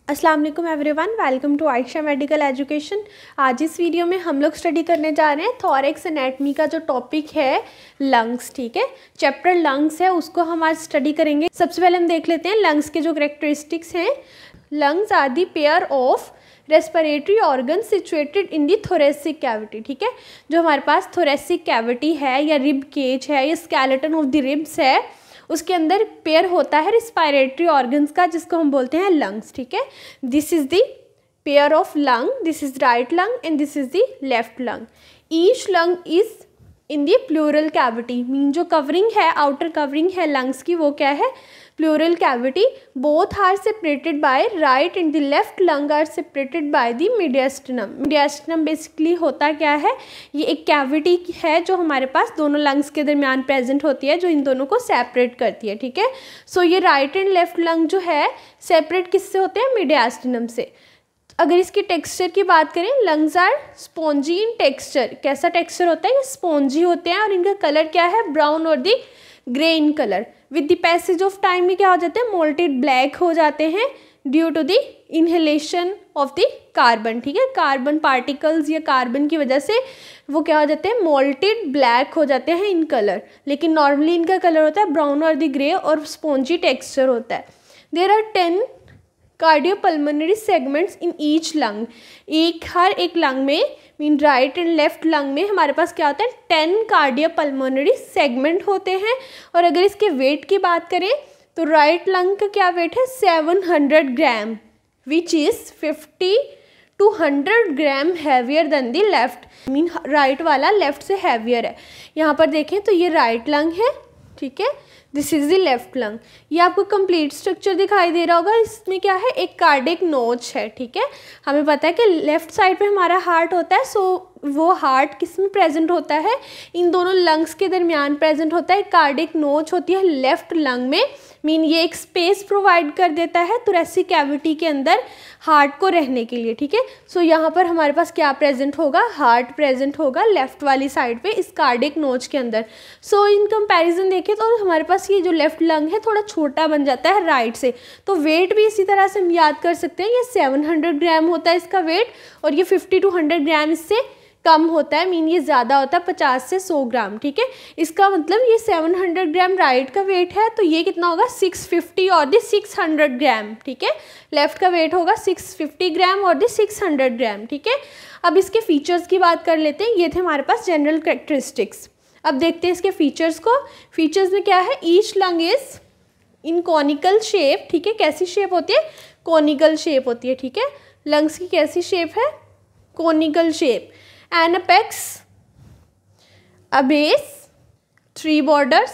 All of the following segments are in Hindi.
अस्सलाम वालेकुम everyone, welcome to Ayesha medical education. आज इस वीडियो में हम लोग स्टडी करने जा रहे हैं थोरैक्स एनाटमी का जो टॉपिक है लंग्स। ठीक है, चैप्टर लंग्स है उसको हम आज स्टडी करेंगे। सबसे पहले हम देख लेते हैं लंग्स के जो करेक्टरिस्टिक्स हैं। Lungs are the pair of respiratory organ situated in the thoracic cavity. ठीक है, जो हमारे पास थोरेसिक कैविटी है या रिब केज है या स्केलेटन ऑफ द रिब्स है, उसके अंदर पेयर होता है रिस्पायरेटरी ऑर्गन्स का, जिसको हम बोलते हैं लंग्स। ठीक है, this is the pair of lung, this is right lung and this is the left lung. Each lung is in the pleural cavity, mean जो कवरिंग है, आउटर कवरिंग है लंग्स की, वो क्या है? Pleural cavity. Both are separated by right and the left lung are separated by the mediastinum. Mediastinum basically होता क्या है? ये एक कैविटी है जो हमारे पास दोनों लंग्स के दरमियान प्रेजेंट होती है, जो इन दोनों को सेपरेट करती है। ठीक है, सो ये राइट एंड लेफ्ट लंग जो है सेपरेट किससे होते हैं? मीडियास्टिनम से। अगर इसकी टेक्सचर की बात करें, lungs are spongy in texture. कैसा टेक्सचर होता है? ये स्पॉन्जी होते हैं और इनका कलर क्या है? ब्राउन और the grey in colour. With the passage of time में क्या हो जाते हैं? मोल्टेड ब्लैक हो जाते हैं due to the inhalation of the carbon. ठीक है, कार्बन पार्टिकल्स या कार्बन की वजह से वो क्या हो जाते हैं? मोल्टेड ब्लैक हो जाते हैं इन कलर। लेकिन नॉर्मली इनका कलर होता है ब्राउन और द ग्रे और स्पॉन्जी टेक्सचर होता है। There are 10 cardiopulmonary segments in each lung. हर एक लंग में, mean right and left lung में हमारे पास क्या होता है? 10 कार्डियोपल्मोनरी सेगमेंट होते हैं। और अगर इसके वेट की बात करें तो राइट लंग का क्या वेट है? 700 gram, which is 50 to 100 gram heavier than the left. Mean right वाला लेफ्ट से हैवियर है। यहाँ पर देखें तो ये राइट लंग है, ठीक है, this is the left lung. ये आपको कंप्लीट स्ट्रक्चर दिखाई दे रहा होगा। इसमें क्या है? एक कार्डिक नोच है। ठीक है, हमें पता है कि लेफ्ट साइड पे हमारा हार्ट होता है, सो वो हार्ट किस में प्रेजेंट होता है? इन दोनों लंग्स के दरमियान प्रेजेंट होता है। कार्डिक नोच होती है लेफ्ट लंग में, मीन ये एक स्पेस प्रोवाइड कर देता है थोरैसिक कैविटी के अंदर हार्ट को रहने के लिए। ठीक है, सो यहाँ पर हमारे पास क्या प्रेजेंट होगा? हार्ट प्रेजेंट होगा लेफ्ट वाली साइड पे इस कार्डिक नोच के अंदर। सो इन कंपैरिजन देखें तो हमारे पास ये जो लेफ्ट लंग है थोड़ा छोटा बन जाता है राइट से। तो वेट भी इसी तरह से हम याद कर सकते हैं, ये 700 ग्राम होता है इसका वेट, और ये 50 to 100 ग्राम इससे कम होता है, मीन ये ज़्यादा होता है 50 से 100 ग्राम। ठीक है, इसका मतलब ये 700 ग्राम राइट का वेट है, तो ये कितना होगा? 650 और दी 600 ग्राम। ठीक है, लेफ्ट का वेट होगा 650 ग्राम और दी 600 ग्राम। ठीक है, अब इसके फीचर्स की बात कर लेते हैं। ये थे हमारे पास जनरल कैरेक्टरिस्टिक्स। अब देखते हैं इसके फीचर्स को। फीचर्स में क्या है? Each lung is in conical shape. ठीक है, कैसी शेप होती है? कॉनिकल शेप होती है। ठीक है, लंग्स की कैसी शेप है? Conical shape. N apex, a base, 3 borders,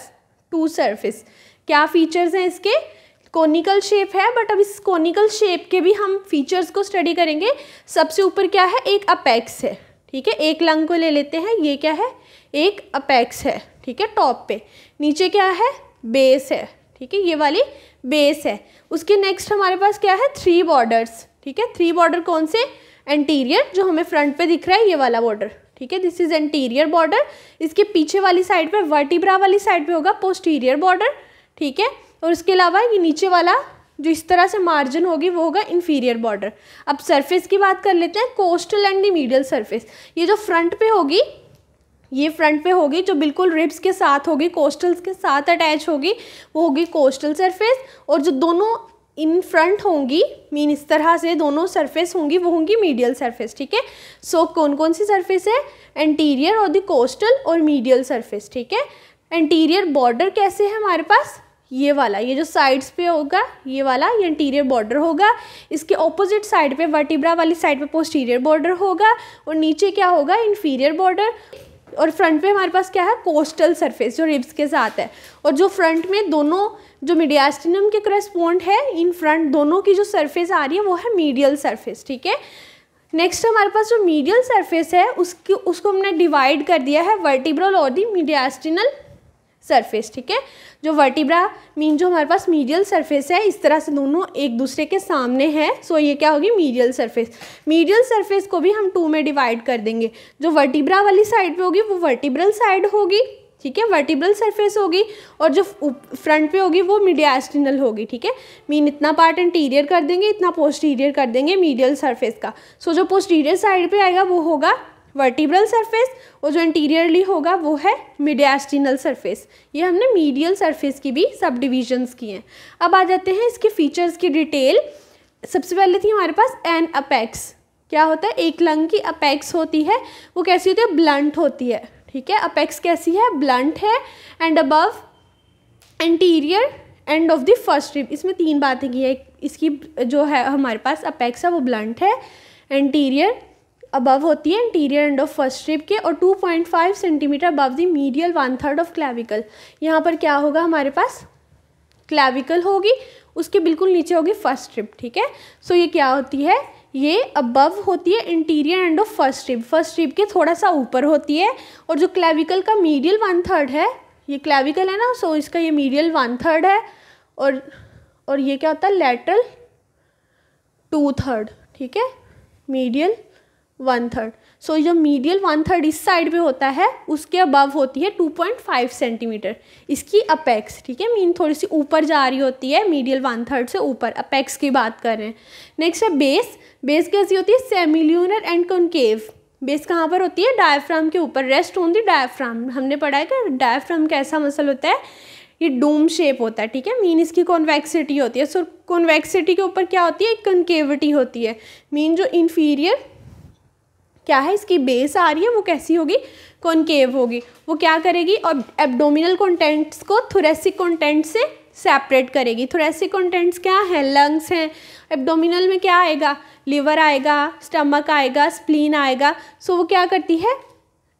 2 surface. क्या फीचर्स हैं इसके? कोनिकल शेप है, बट अब इस कोनिकल शेप के भी हम फीचर्स को स्टडी करेंगे। सबसे ऊपर क्या है? एक अपेक्स है। ठीक है, एक लंग को ले लेते हैं, ये क्या है? एक अपेक्स है। ठीक है, टॉप पे। नीचे क्या है? बेस है। ठीक है, ये वाली बेस है। उसके नेक्स्ट हमारे पास क्या है? 3 बॉर्डर्स। ठीक है, 3 बॉर्डर कौन से? एंटीरियर, जो हमें फ्रंट पे दिख रहा है ये वाला बॉर्डर। ठीक है, दिस इज एंटीरियर बॉर्डर। इसके पीछे वाली साइड पे, वर्टिब्रा वाली साइड पे होगा पोस्टीरियर बॉर्डर। ठीक है, और उसके अलावा ये नीचे वाला जो इस तरह से मार्जिन होगी वो होगा इंफीरियर बॉर्डर। अब सरफेस की बात कर लेते हैं, coastal and the medial surface. ये जो फ्रंट पे होगी, ये फ्रंट पे होगी, जो बिल्कुल रिब्स के साथ होगी, कोस्टल्स के साथ अटैच होगी, वो होगी कोस्टल सरफेस। और जो दोनों इन फ्रंट होंगी, मीन इस तरह से दोनों सरफेस होंगी, वो होंगी मीडियल सरफेस। ठीक है, सो कौन कौन सी सरफेस है? एंटीरियर और द कोस्टल और मीडियल सरफेस। ठीक है, एंटीरियर बॉर्डर कैसे है हमारे पास? ये वाला, ये जो साइड्स पे होगा ये वाला, ये एंटीरियर बॉर्डर होगा। इसके ऑपोजिट साइड पे, वर्टिब्रा वाली साइड पे पोस्टीरियर बॉर्डर होगा, और नीचे क्या होगा? Inferior border. और फ्रंट पे हमारे पास क्या है? कोस्टल सरफेस, जो रिब्स के साथ है। और जो फ्रंट में दोनों जो मीडियास्टिनम के करस्पॉन्ड है, इन फ्रंट दोनों की जो सरफेस आ रही है वो है मीडियल सरफेस। ठीक है, नेक्स्ट हमारे पास जो मीडियल सरफेस है उसको हमने डिवाइड कर दिया है वर्टिब्रल और दी मीडियास्टिनल सरफेस। ठीक है, जो वर्टिब्रा मीन जो हमारे पास मीडियल सरफेस है, इस तरह से दोनों एक दूसरे के सामने है, सो ये क्या होगी? Medial surface. मीडियल सरफेस को भी हम 2 में डिवाइड कर देंगे। जो वर्टिब्रा वाली साइड पे होगी वो वर्टिब्रल साइड होगी, ठीक है, वर्टिब्रल सरफेस होगी और जो फ्रंट पे होगी वो मीडियास्टिनल होगी, ठीक है। मीन इतना पार्ट इंटीरियर कर देंगे, इतना पोस्टीरियर कर देंगे मीडियल सरफेस का। सो जो पोस्टीरियर साइड पे आएगा वो होगा वर्टिब्रल सरफेस और जो इंटीरियरली होगा वो है मीडियास्टिनल सरफेस। ये हमने मीडियल सरफेस की भी सब डिविजन्स की हैं। अब आ जाते हैं इसके फीचर्स की डिटेल। सबसे पहले थी हमारे पास एन अपेक्स। क्या होता है, एक लंग की अपेक्स होती है, वो कैसी होती है, ब्लंट होती है, ठीक है। अपेक्स कैसी है, ब्लंट है। And above anterior end of the first rib. इसमें 3 बातें की है। इसकी जो है हमारे पास अपेक्स है वो ब्लंट है, एंटीरियर अबव होती है anterior end of first rib के, और 2.5 centimetre above the medial 1/3 of clavicle. यहाँ पर क्या होगा हमारे पास, क्लैविकल होगी, उसके बिल्कुल नीचे होगी फर्स्ट रिब, ठीक है। सो ये क्या होती है, ये अबव होती है interior end of first rib, first rib के थोड़ा सा ऊपर होती है। और जो क्लैविकल का मीडियल 1/3 है, ये क्लैविकल है ना, सो इसका ये मीडियल 1/3 है। और ये क्या होता है, लेटरल 2/3, ठीक है, मीडियल 1/3। सो जो मीडियल 1/3 इस साइड पे होता है उसके अबव होती है 2.5 सेंटीमीटर इसकी अपेक्स, ठीक है। मीन थोड़ी सी ऊपर जा रही होती है, मीडियल 1/3 से ऊपर, अपेक्स की बात कर रहे हैं। नेक्स्ट है बेस। बेस कैसी होती है, सेमिल्यूनर एंड कॉन्केव। बेस कहाँ पर होती है, डायफ्राम के ऊपर, रेस्ट ऑन द डायफ्राम। हमने पढ़ा है कि डायफ्राम कैसा मसल होता है, ये डोम शेप होता है, ठीक है। मीन इसकी कॉन्वेक्सिटी होती है। सो कॉन्वेक्सिटी के ऊपर क्या होती है, एक कॉन्केविटी होती है। मीन जो इन्फीरियर क्या है, इसकी बेस आ रही है वो कैसी होगी, कॉन्केव होगी। वो क्या करेगी, और एब्डोमिनल कंटेंट्स को थोरेसिक कंटेंट से सेपरेट करेगी। थोरेसिक कंटेंट्स क्या है, लंग्स हैं। एब्डोमिनल में क्या आएगा, लिवर आएगा, स्टमक आएगा, स्प्लीन आएगा। सो वो क्या करती है,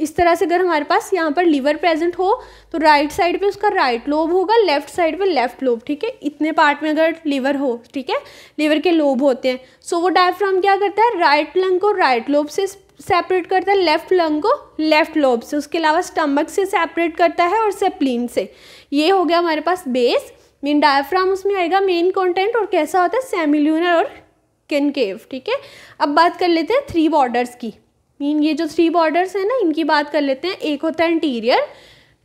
इस तरह से अगर हमारे पास यहाँ पर लिवर प्रेजेंट हो तो राइट साइड पे उसका राइट लोब होगा, लेफ्ट साइड पे लेफ्ट लोब, ठीक है। इतने पार्ट में अगर लिवर हो, ठीक है, लिवर के लोब होते हैं। सो वो डायफ्राम क्या करता है, राइट लंग को राइट लोब से सेपरेट करता है, लेफ्ट लंग को लेफ्ट लोब से, उसके अलावा स्टमक से सेपरेट करता है और स्प्लीन से। ये हो गया हमारे पास बेस। मीन डायफ्राम उसमें आएगा मेन कंटेंट, और कैसा होता है, सेमिल्यूनर और कॉन्केव, ठीक है। अब बात कर लेते हैं 3 बॉर्डर्स की। मीन ये जो 3 बॉर्डर्स हैं ना, इनकी बात कर लेते हैं। एक होता है इंटीरियर,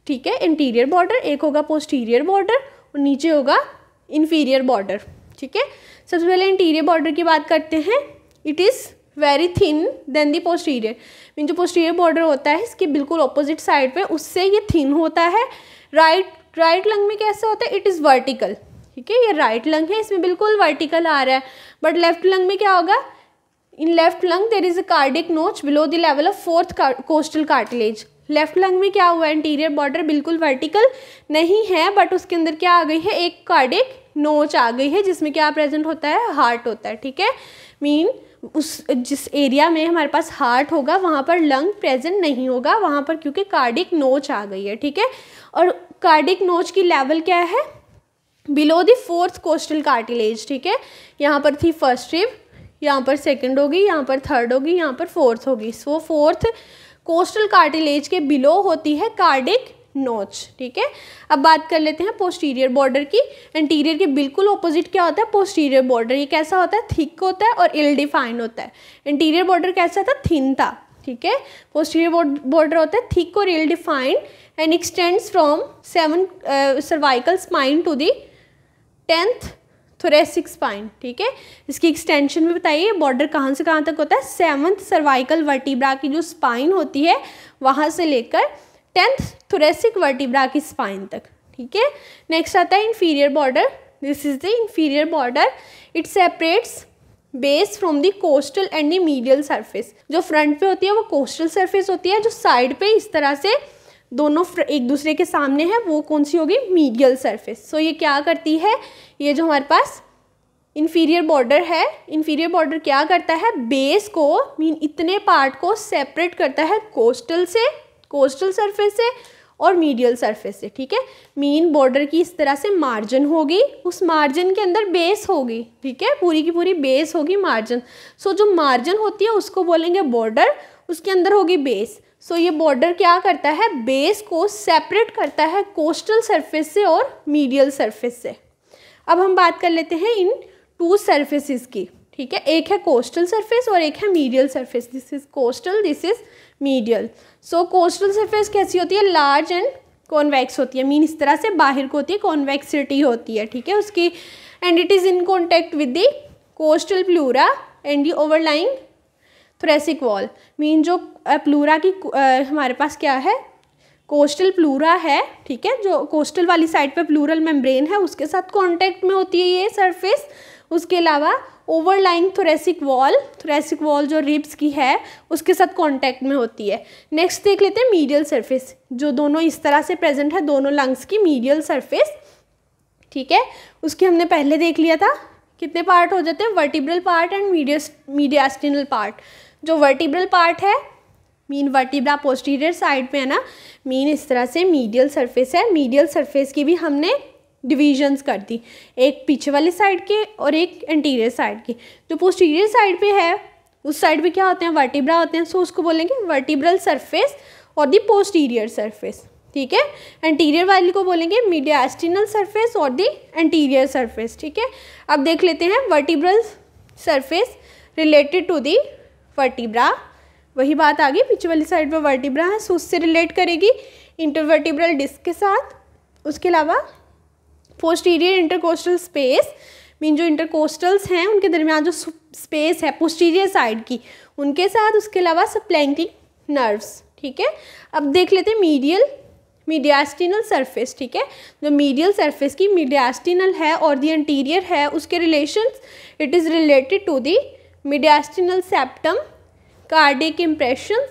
ठीक है, इंटीरियर बॉर्डर। एक होगा पोस्टीरियर बॉर्डर और नीचे होगा इन्फीरियर बॉर्डर, ठीक है। सबसे पहले इंटीरियर बॉर्डर की बात करते हैं। It is very thin than the posterior. Mean जो पोस्टीरियर बॉर्डर होता है इसके बिल्कुल ऑपोजिट साइड पे, उससे ये थिन होता है। राइट लंग में कैसे होता है, इट इज़ वर्टिकल, ठीक है। ये राइट लंग है, इसमें बिल्कुल वर्टिकल आ रहा है। बट लेफ्ट लंग में क्या होगा, in left lung there is a cardiac notch below the level of 4th costal cartilage. Left lung में क्या हुआ, इंटीरियर बॉर्डर बिल्कुल वर्टिकल नहीं है, बट उसके अंदर क्या आ गई है, एक कार्डिक नोच आ गई है, जिसमें क्या प्रेजेंट होता है, हार्ट होता है, ठीक है। मीन उस जिस एरिया में हमारे पास हार्ट होगा वहाँ पर लंग प्रेजेंट नहीं होगा, वहाँ पर क्योंकि कार्डिक नोच आ गई है, ठीक है। और कार्डिक नोच की लेवल क्या है, below the 4th costal cartilage, ठीक है। यहाँ पर थी फर्स्ट रिब, यहाँ पर सेकंड होगी, यहाँ पर थर्ड होगी, यहाँ पर 4th होगी। सो 4th कोस्टल कार्टिलेज के बिलो होती है कार्डिक नोच, ठीक है। अब बात कर लेते हैं पोस्टीरियर बॉर्डर की। इंटीरियर के बिल्कुल ऑपोजिट क्या होता है, पोस्टीरियर बॉर्डर। ये कैसा होता है, थिक होता है और इल डिफाइंड होता है। इंटीरियर बॉर्डर कैसा था, थिन था, ठीक है। पोस्टीरियर बॉर्डर होता है थिक और ill defined and extends from 7 cervical spine to the 10th thoracic spine, ठीक है। इसकी एक्सटेंशन में बताइए बॉर्डर कहाँ से कहाँ तक होता है, 7th सर्वाइकल वर्टिब्रा की जो स्पाइन होती है वहाँ से लेकर 10th थोरेसिक वर्टिब्रा की स्पाइन तक, ठीक है। नेक्स्ट आता है inferior border. This is the inferior border. It separates base from the coastal and the medial surface. जो फ्रंट पे होती है वो कोस्टल सरफेस होती है, जो साइड पे इस तरह से दोनों एक दूसरे के सामने है वो कौन सी होगी, मीडियल सरफेस। सो ये क्या करती है, ये जो हमारे पास इन्फीरियर बॉर्डर है, इन्फीरियर बॉर्डर क्या करता है, बेस को मीन इतने पार्ट को सेपरेट करता है कोस्टल से, कोस्टल सरफेस से और मीडियल सरफेस से, ठीक है। मीन बॉर्डर की इस तरह से मार्जिन होगी, उस मार्जिन के अंदर बेस होगी, ठीक है, पूरी की पूरी बेस होगी मार्जिन। सो जो मार्जिन होती है उसको बोलेंगे बॉर्डर, उसके अंदर होगी बेस। सो ये बॉर्डर क्या करता है, बेस को सेपरेट करता है कोस्टल सरफेस से और मीडियल सरफेस से। अब हम बात कर लेते हैं इन 2 सरफेसेस की, ठीक है। एक है कोस्टल सरफेस और एक है medial surface. This is coastal, this is medial. So coastal surface कैसी होती है, लार्ज एंड कॉन्वेक्स होती है, मीन इस तरह से बाहर को होती है, कॉन्वेक्सिटी होती है, ठीक है उसकी। And it is in contact with the coastal pleura and the overlying thoracic wall. Mean जो प्लूरा की हमारे पास क्या है, कोस्टल प्लूरा है, ठीक है, जो कोस्टल वाली साइड पे प्लूरल मेम्ब्रेन है उसके साथ कांटेक्ट में होती है ये सरफेस। उसके अलावा ओवरलाइंग थोरेसिक वॉल जो रिब्स की है उसके साथ कांटेक्ट में होती है। नेक्स्ट देख लेते हैं मीडियल सरफेस, जो दोनों इस तरह से प्रेजेंट है, दोनों लंग्स की मीडियल सरफेस, ठीक है। उसके हमने पहले देख लिया था, कितने पार्ट हो जाते हैं, vertebral part and mediastinal part. जो वर्टिब्रल पार्ट है मीन वर्टिब्रा पोस्टीरियर साइड पे है ना, मीन इस तरह से मीडियल सरफेस है। मीडियल सरफेस की भी हमने डिविजन्स कर दी, एक पीछे वाली साइड के और एक एंटीरियर साइड की। जो पोस्टीरियर साइड पे है उस साइड पे क्या होते हैं, वर्टिब्रा होते हैं, सो उसको बोलेंगे वर्टिब्रल सरफेस और दी पोस्टीरियर सरफेस, ठीक है। एंटीरियर वाली को बोलेंगे मीडियास्टिनल सरफेस और दी एंटीरियर सरफेस, ठीक है। अब देख लेते हैं vertebral surface related to the vertebra, वही बात आ गई, पीछे वाली साइड पे वर्टिब्रा है सो उससे रिलेट करेगी इंटरवर्टिब्रल डिस्क के साथ। उसके अलावा पोस्टीरियर इंटरकोस्टल स्पेस, मीन जो इंटरकोस्टल्स हैं उनके दरमियान जो स्पेस है पोस्टीरियर साइड की उनके साथ। उसके अलावा सप्लैंकिंग नर्व्स, ठीक है। अब देख लेते हैं मीडियास्टिनल सरफेस, ठीक है। जो मीडियल सरफेस की मीडियास्टिनल है और दी एंटीरियर है उसके relations, it is related to the mediastinal septum, cardiac impressions,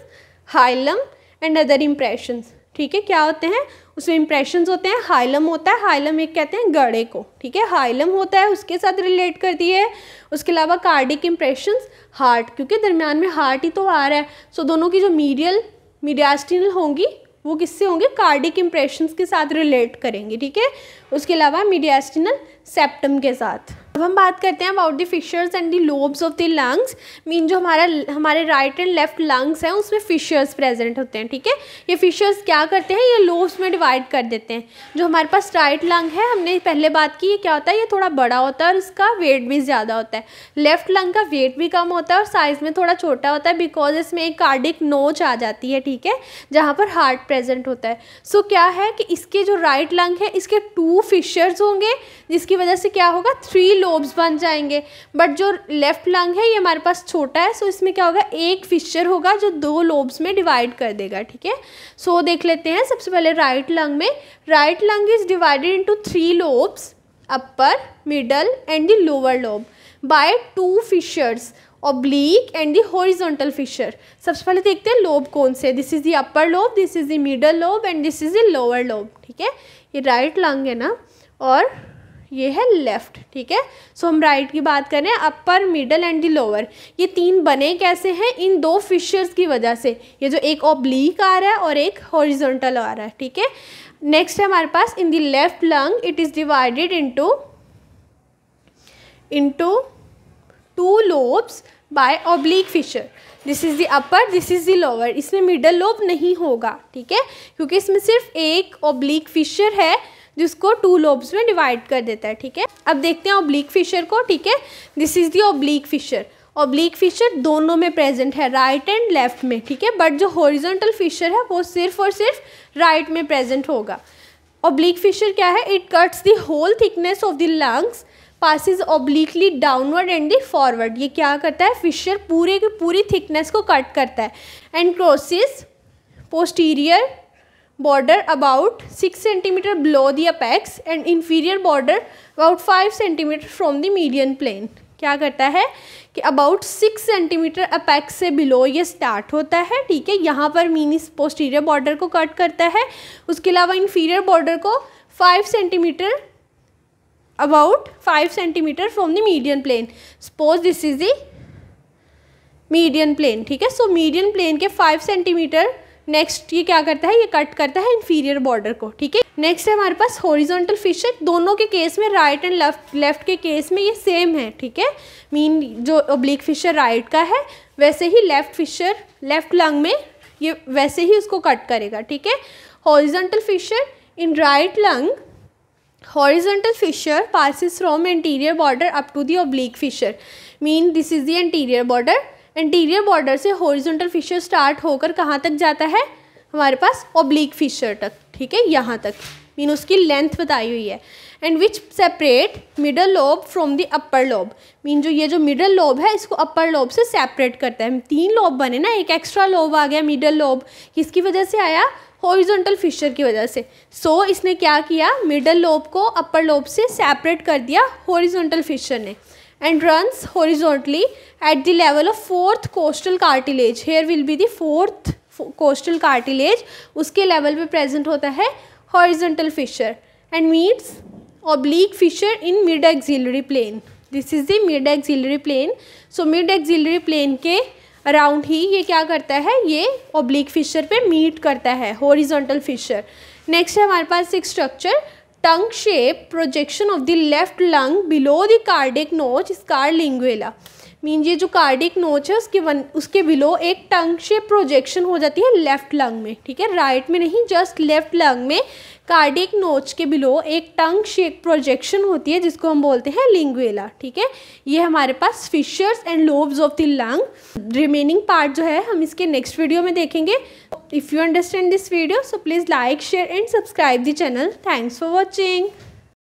hilum and other impressions, ठीक है। क्या होते हैं उसमें इम्प्रेशंस होते हैं, हाइलम होता है, हाइलम एक कहते हैं गड़े को, ठीक है, हाइलम होता है उसके साथ रिलेट करती है। उसके अलावा कार्डिक इम्प्रेशंस, हार्ट, क्योंकि दरमियान में हार्ट ही तो आ रहा है, सो दोनों की जो मीडियास्टिनल होंगी वो किससे होंगे, कार्डिक इम्प्रेशंस के साथ रिलेट करेंगे, ठीक है। उसके अलावा मीडियास्टिनल सेप्टम के साथ। अब हम बात करते हैं about the fissures and the lobes of the lungs, mean जो हमारे राइट एंड लेफ्ट लंग्स हैं उसमें फिशर्स प्रेजेंट होते हैं, ठीक है। ये फिशर्स क्या करते हैं, ये लोब्स में डिवाइड कर देते हैं। जो हमारे पास राइट लंग है, हमने पहले बात की, ये क्या होता है, ये थोड़ा बड़ा होता है और इसका वेट भी ज़्यादा होता है। लेफ्ट लंग का वेट भी कम होता है और साइज़ में थोड़ा छोटा होता है, बिकॉज इसमें एक कार्डिक नोच आ जाती है, ठीक है, जहाँ पर हार्ट प्रेजेंट होता है। सो क्या है कि इसके जो राइट लंग है इसके 2 फिशर्स होंगे, जिसकी वजह से क्या होगा, 3 लोब्स बन जाएंगे। बट जो लेफ्ट लंग है ये हमारे पास छोटा है, सो इसमें क्या होगा, एक फिशर होगा जो 2 लोब्स में डिवाइड कर देगा, ठीक है। सो देख लेते हैं सबसे पहले राइट लंग में। Right lung is divided into 3 lobes, upper, middle and the lower lobe, by 2 fissures, oblique and the horizontal fissure. सबसे पहले देखते हैं लोब कौन से, this is the upper lobe, this is the middle lobe and this is the lower lobe, ठीक है। ये राइट लंग है ना और ये है लेफ्ट, ठीक है। सो हम राइट की बात करें, अपर, मिडल एंड द लोअर, ये 3 बने कैसे हैं, इन 2 फिशर्स की वजह से। ये जो एक ऑब्लिक आ रहा है और एक हॉरिजॉन्टल आ रहा है, ठीक है। नेक्स्ट है हमारे पास in the left lung, it is divided into 2 lobes by oblique fissure, this is the upper, this is the lower. इसमें मिडल लोब नहीं होगा, ठीक है, क्योंकि इसमें सिर्फ एक ऑब्लिक फिशर है जिसको 2 लोब्स में डिवाइड कर देता है, ठीक है। अब देखते हैं ऑब्लिक फिशर को, ठीक है। This is the oblique fissure. Oblique fissure दोनों में प्रेजेंट है, राइट एंड लेफ्ट में, ठीक है। बट जो हॉरिजॉन्टल फिशर है वो सिर्फ और सिर्फ राइट में प्रेजेंट होगा। ऑब्लिक फिशर क्या है, it cuts the whole thickness of the lungs, passes obliquely downward and the forward. ये क्या करता है, फिशर पूरे की पूरी थिकनेस को कट करता है and crosses posterior border about 6 cm below the apex and inferior border about 5 cm from the median plane। क्या करता है कि about 6 cm apex से below ये स्टार्ट होता है, ठीक है। यहाँ पर मीनिस पोस्टीरियर बॉर्डर को कट करता है। उसके अलावा इंफीरियर बॉर्डर को 5 cm about 5 cm from the median plane। Suppose this is the median plane, ठीक है। सो मीडियन प्लेन के 5 cm नेक्स्ट ये क्या करता है, ये कट करता है इंफीरियर बॉर्डर को, ठीक है। नेक्स्ट है हमारे पास हॉरिजॉन्टल फिशर। दोनों के केस में, राइट एंड लेफ्ट के केस में ये सेम है, ठीक है। मीन जो ऑब्लिक फिशर राइट का है वैसे ही लेफ्ट फिशर लेफ्ट लंग में ये वैसे ही उसको कट करेगा, ठीक है। Horizontal fissure in right lung, horizontal fissure passes from anterior border up to the oblique fissure, mean this is the anterior border। Anterior border से हॉरिजॉन्टल फिशर स्टार्ट होकर कहाँ तक जाता है, हमारे पास ऑब्लिक फिशर तक, ठीक है, यहाँ तक मीन उसकी लेंथ बताई हुई है। And which separate middle lobe from the upper lobe, mean जो ये जो मिडल लोब है इसको अपर लोब से सेपरेट करता है। 3 लोब बने ना, एक एक्स्ट्रा लोब आ गया मिडल लोब, किसकी वजह से आया, हॉरिजॉन्टल फिशर की वजह से। सो इसने क्या किया, मिडल लोब को अपर लोब से सेपरेट कर दिया हॉरिजॉन्टल फिशर ने। And runs horizontally at the level of 4th costal cartilage, here will be the 4th costal cartilage, उसके लेवल पे प्रेजेंट होता है horizontal fissure. And meets oblique fissure in mid axillary plane, this is the mid axillary plane। so mid axillary plane के अराउंड ही ये क्या करता है, ये oblique fissure पे मीट करता है horizontal fissure। नेक्स्ट है हमारे पास एक structure, tongue shape projection of the left lung below the cardiac नोच स्कार लिंगुएला, मीन ये जो कार्डिक नोच है उसके बिलो एक टंग शेप प्रोजेक्शन हो जाती है लेफ्ट लंग में, ठीक है, राइट में नहीं, जस्ट लेफ्ट लंग में कार्डिक नोच के बिलो एक टंग शेप प्रोजेक्शन होती है जिसको हम बोलते हैं लिंगुएला, ठीक है। ये हमारे पास fissures and lobes of the lung. Remaining part जो है हम इसके नेक्स्ट वीडियो में देखेंगे। If you understand this video so please like share and subscribe the channel. Thanks for watching.